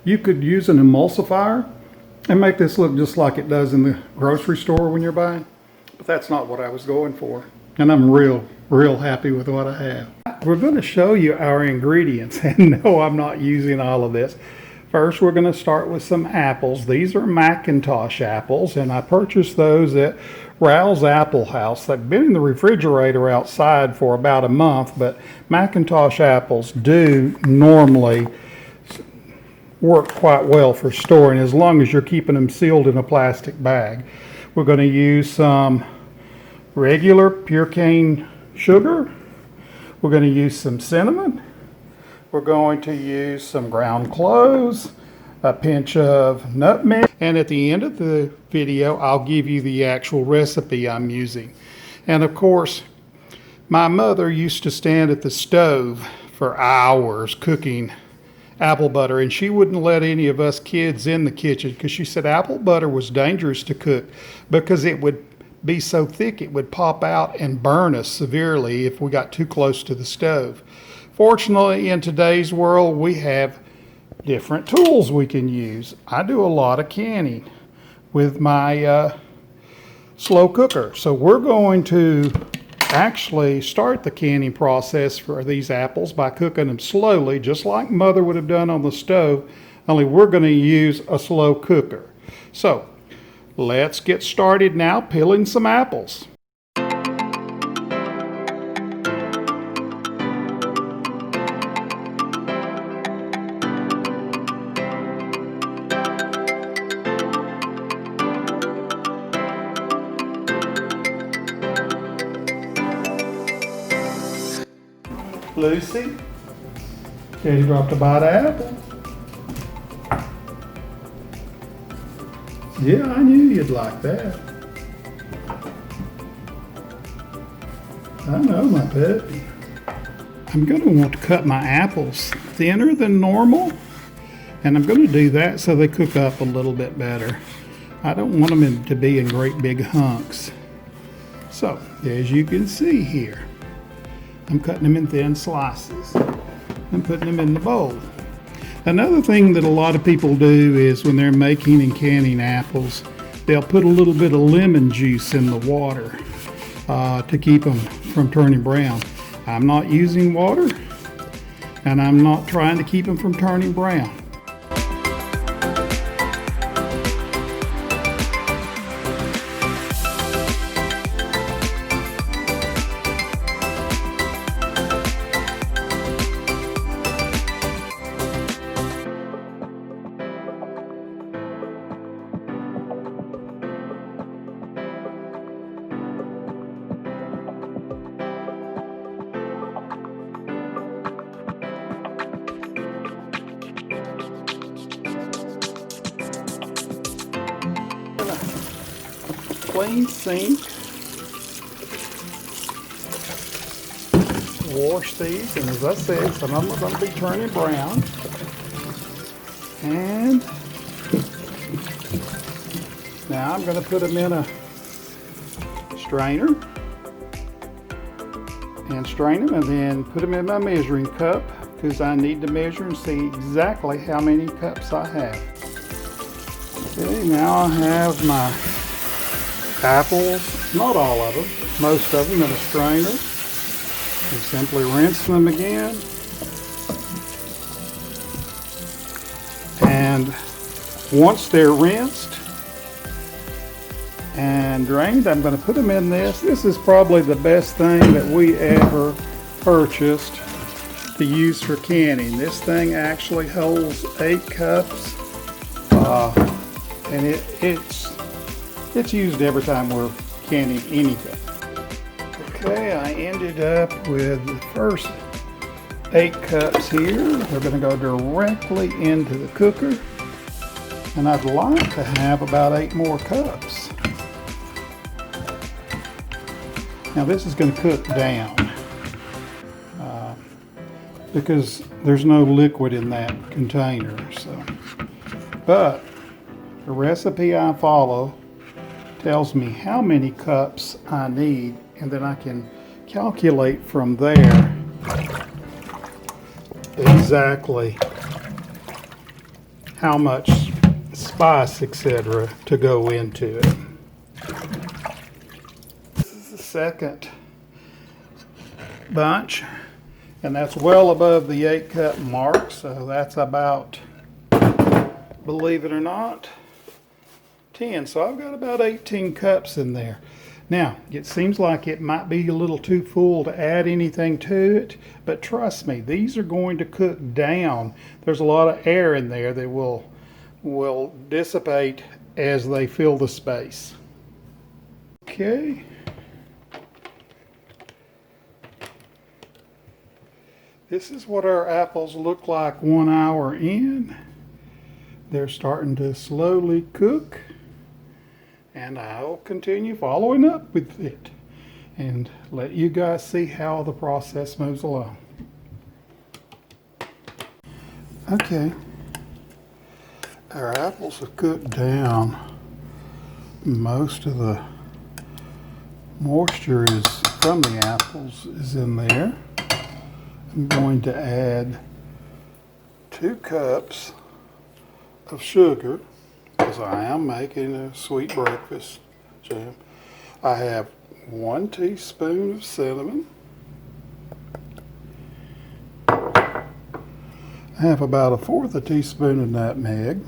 You could use an emulsifier and make this look just like it does in the grocery store when you're buying. But that's not what I was going for. And I'm real happy with what I have. We're going to show you our ingredients. And no, I'm not using all of this. First, we're going to start with some apples. These are Macintosh apples, and I purchased those at Raoul's Apple House. They've been in the refrigerator outside for about a month, but Macintosh apples do normally work quite well for storing as long as you're keeping them sealed in a plastic bag. We're going to use some regular pure cane sugar. We're going to use some cinnamon. We're going to use some ground cloves, a pinch of nutmeg, and at the end of the video I'll give you the actual recipe I'm using. And of course, my mother used to stand at the stove for hours cooking apple butter, and she wouldn't let any of us kids in the kitchen because she said apple butter was dangerous to cook because it would be so thick it would pop out and burn us severely if we got too close to the stove. Fortunately, in today's world, we have different tools we can use. I do a lot of canning with my slow cooker. So we're going to actually start the canning process for these apples by cooking them slowly, just like Mother would have done on the stove, only we're going to use a slow cooker. So let's get started now peeling some apples. Lucy, Katie dropped a bite of apple. Yeah, I knew you'd like that. I know, my puppy. I'm going to want to cut my apples thinner than normal, and I'm going to do that so they cook up a little bit better. I don't want them to be in great big hunks. So, as you can see here, I'm cutting them in thin slices and putting them in the bowl. Another thing that a lot of people do is when they're making and canning apples, they'll put a little bit of lemon juice in the water to keep them from turning brown. I'm not using water, and I'm not trying to keep them from turning brown. Clean sink. Wash these, and as I said, some of them are going to be turning brown. And now I'm going to put them in a strainer and strain them, and then put them in my measuring cup because I need to measure and see exactly how many cups I have. Okay, now I have my apples, not all of them, most of them in a strainer, and simply rinse them again. And once they're rinsed and drained, I'm going to put them in this. This is probably the best thing that we ever purchased to use for canning. This thing actually holds 8 cups, and it's used every time we're canning anything. Okay, I ended up with the first 8 cups here. They're going to go directly into the cooker, and I'd like to have about 8 more cups. Now this is going to cook down because there's no liquid in that container. But the recipe I follow tells me how many cups I need, and then I can calculate from there exactly how much spice, etc., to go into it. This is the second bunch, and that's well above the 8-cup mark, so that's about, believe it or not, 10. So I've got about 18 cups in there. Now, it seems like it might be a little too full to add anything to it, but trust me, these are going to cook down. There's a lot of air in there that will dissipate as they fill the space. Okay. This is what our apples look like 1 hour in. They're starting to slowly cook, and I'll continue following up with it and let you guys see how the process moves along. Okay, our apples have cooked down. Most of the moisture is from the apples is in there. I'm going to add 2 cups of sugar because I am making a sweet breakfast jam. I have 1 teaspoon of cinnamon. I have about 1/4 teaspoon of nutmeg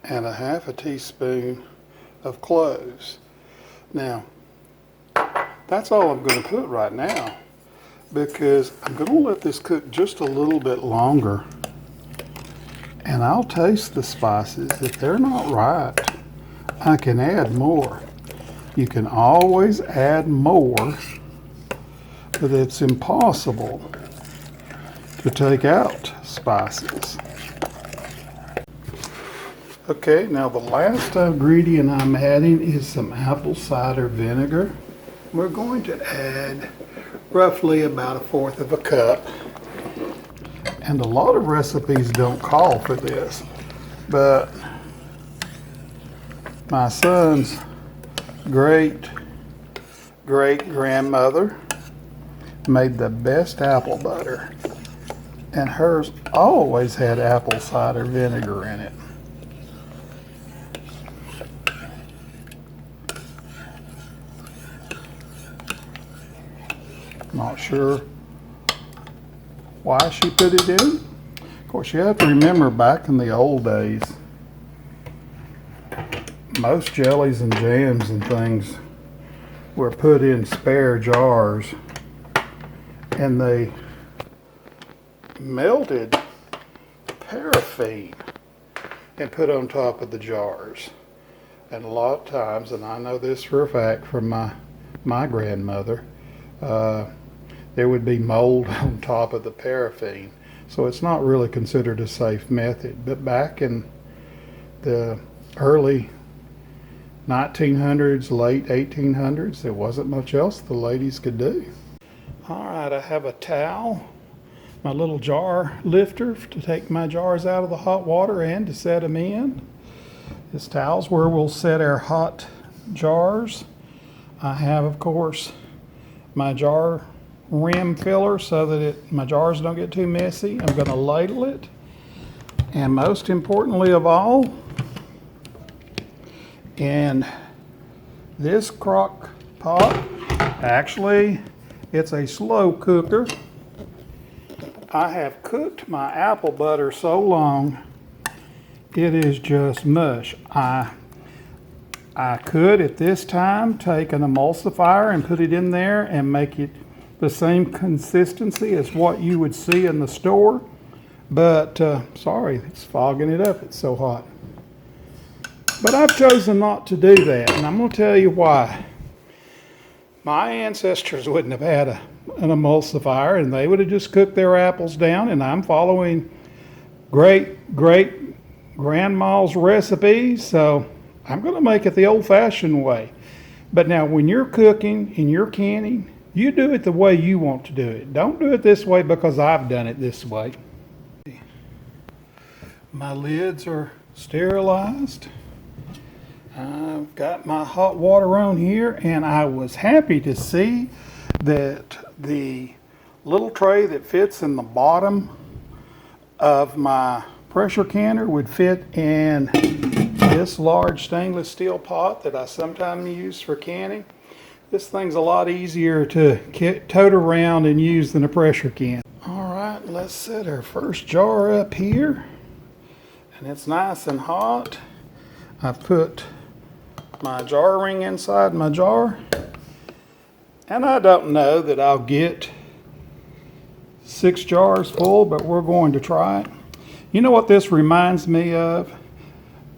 and 1/2 teaspoon of cloves. Now, that's all I'm going to put right now, because I'm going to let this cook just a little bit longer, and I'll taste the spices. If they're not right, I can add more. You can always add more, but it's impossible to take out spices. Okay, now the last ingredient I'm adding is some apple cider vinegar. We're going to add roughly about 1/4 cup. And a lot of recipes don't call for this, but my son's great-great-grandmother made the best apple butter, and hers always had apple cider vinegar in it. Not sure why she put it in. Of course, you have to remember, back in the old days, most jellies and jams and things were put in spare jars, and they melted paraffin and put on top of the jars. And a lot of times, and I know this for a fact from my grandmother, there would be mold on top of the paraffin. So it's not really considered a safe method. But back in the early 1900s, late 1800s, there wasn't much else the ladies could do. All right, I have a towel, my little jar lifter to take my jars out of the hot water and to set them in. This towel's where we'll set our hot jars. I have, of course, my jar rim filler so that my jars don't get too messy. I'm going to ladle it, and most importantly of all, in this crock pot, actually it's a slow cooker. I have cooked my apple butter so long it is just mush. I could at this time take an emulsifier and put it in there and make it the same consistency as what you would see in the store, but sorry, it's fogging it up, it's so hot. But I've chosen not to do that, and I'm going to tell you why. My ancestors wouldn't have had an emulsifier, and they would have just cooked their apples down, and I'm following great-great-grandma's recipes, so I'm going to make it the old-fashioned way. But now when you're cooking and you're canning, you do it the way you want to do it. Don't do it this way because I've done it this way. My lids are sterilized. I've got my hot water on here, and I was happy to see that the little tray that fits in the bottom of my pressure canner would fit in this large stainless steel pot that I sometimes use for canning. This thing's a lot easier to tote around and use than a pressure can. All right, let's set our first jar up here. And it's nice and hot. I've put my jar ring inside my jar. And I don't know that I'll get 6 jars full, but we're going to try it. You know what this reminds me of?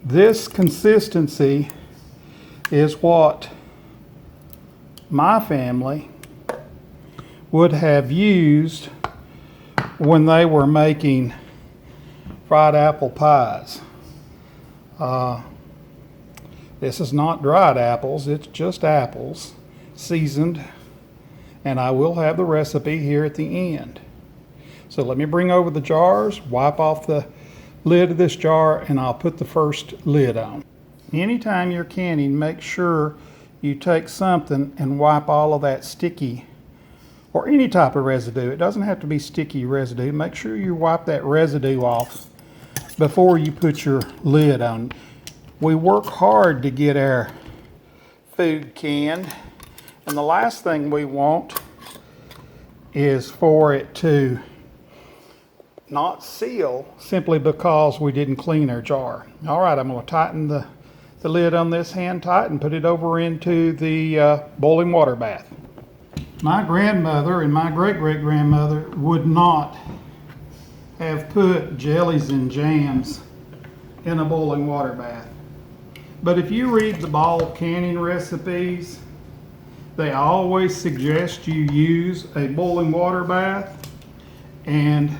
This consistency is what my family would have used when they were making fried apple pies. This is not dried apples, it's just apples seasoned, and I will have the recipe here at the end. So let me bring over the jars, wipe off the lid of this jar, and I'll put the first lid on. Anytime you're canning, make sure you take something and wipe all of that sticky or any type of residue. It doesn't have to be sticky residue. Make sure you wipe that residue off before you put your lid on. We work hard to get our food canned, and the last thing we want is for it to not seal simply because we didn't clean our jar. All right, I'm going to tighten the lid on this hand tight and put it over into the boiling water bath. My grandmother and my great-great-grandmother would not have put jellies and jams in a boiling water bath. But if you read the ball canning recipes, they always suggest you use a boiling water bath, and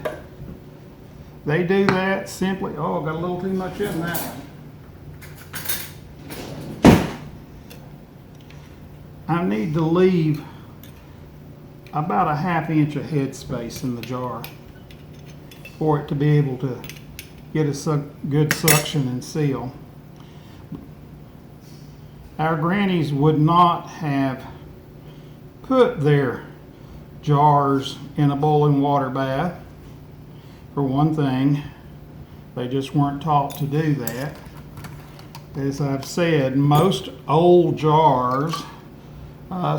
they do that simply. Oh, I got a little too much in that one. I need to leave about a ½ inch of headspace in the jar for it to be able to get a good suction and seal. Our grannies would not have put their jars in a boiling water bath. For one thing, they just weren't taught to do that. As I've said, most old jars,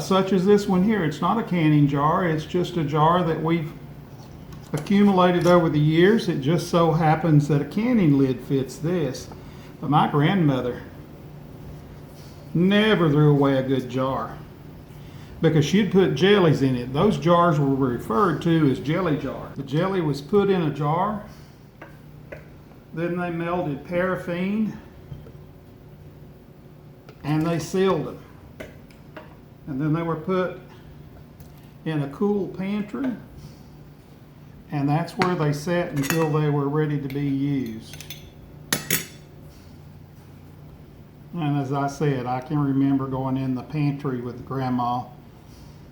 such as this one here, it's not a canning jar, it's just a jar that we've accumulated over the years. It just so happens that a canning lid fits this. But my grandmother never threw away a good jar because she'd put jellies in it. Those jars were referred to as jelly jars. The jelly was put in a jar, then they melted paraffin, and they sealed them. And then they were put in a cool pantry, and that's where they sat until they were ready to be used. And as I said, I can remember going in the pantry with Grandma,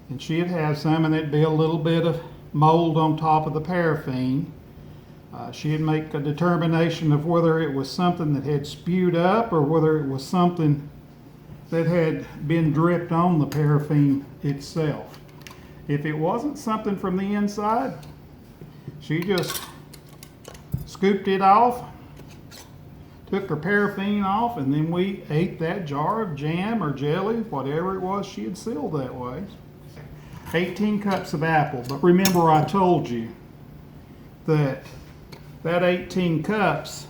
and she'd have some, and there'd be a little bit of mold on top of the paraffin. She'd make a determination of whether it was something that had spewed up or whether it was something that had been dripped on the paraffin itself. If it wasn't something from the inside, she just scooped it off, took her paraffin off, and then we ate that jar of jam or jelly, whatever it was she had sealed that way. 18 cups of apple, but remember I told you that 18 cups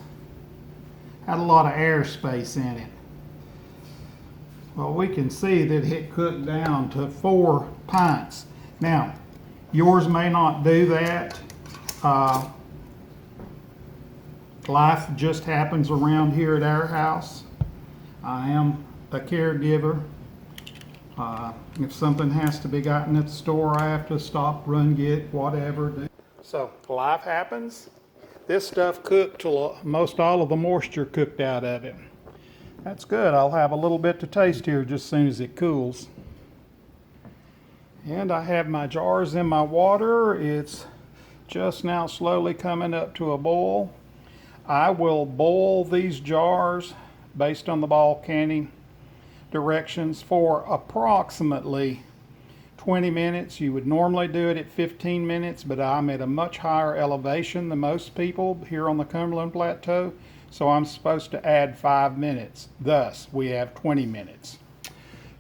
had a lot of airspace in it. Well, we can see that it cooked down to 4 pints. Now, yours may not do that. Life just happens around here at our house. I am a caregiver. If something has to be gotten at the store, I have to stop, run, get, whatever. So, life happens. This stuff cooked till most all of the moisture cooked out of it. That's good. I'll have a little bit to taste here just as soon as it cools. And I have my jars in my water. It's just now slowly coming up to a boil. I will boil these jars based on the ball canning directions for approximately 20 minutes. You would normally do it at 15 minutes, but I'm at a much higher elevation than most people here on the Cumberland Plateau, so I'm supposed to add 5 minutes. Thus, we have 20 minutes.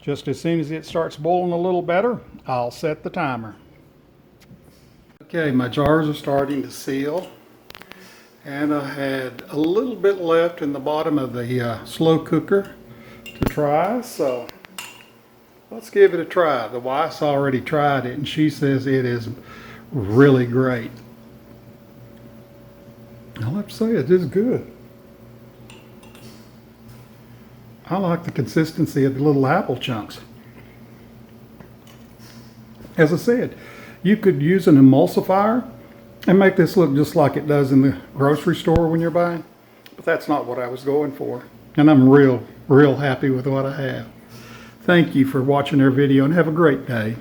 Just as soon as it starts boiling a little better, I'll set the timer. Okay, my jars are starting to seal, and I had a little bit left in the bottom of the slow cooker to try, so let's give it a try. The wife's already tried it and she says it is really great. I'll have to say it is good. I like the consistency of the little apple chunks. As I said, you could use an emulsifier and make this look just like it does in the grocery store when you're buying, but that's not what I was going for. And I'm real happy with what I have. Thank you for watching our video and have a great day.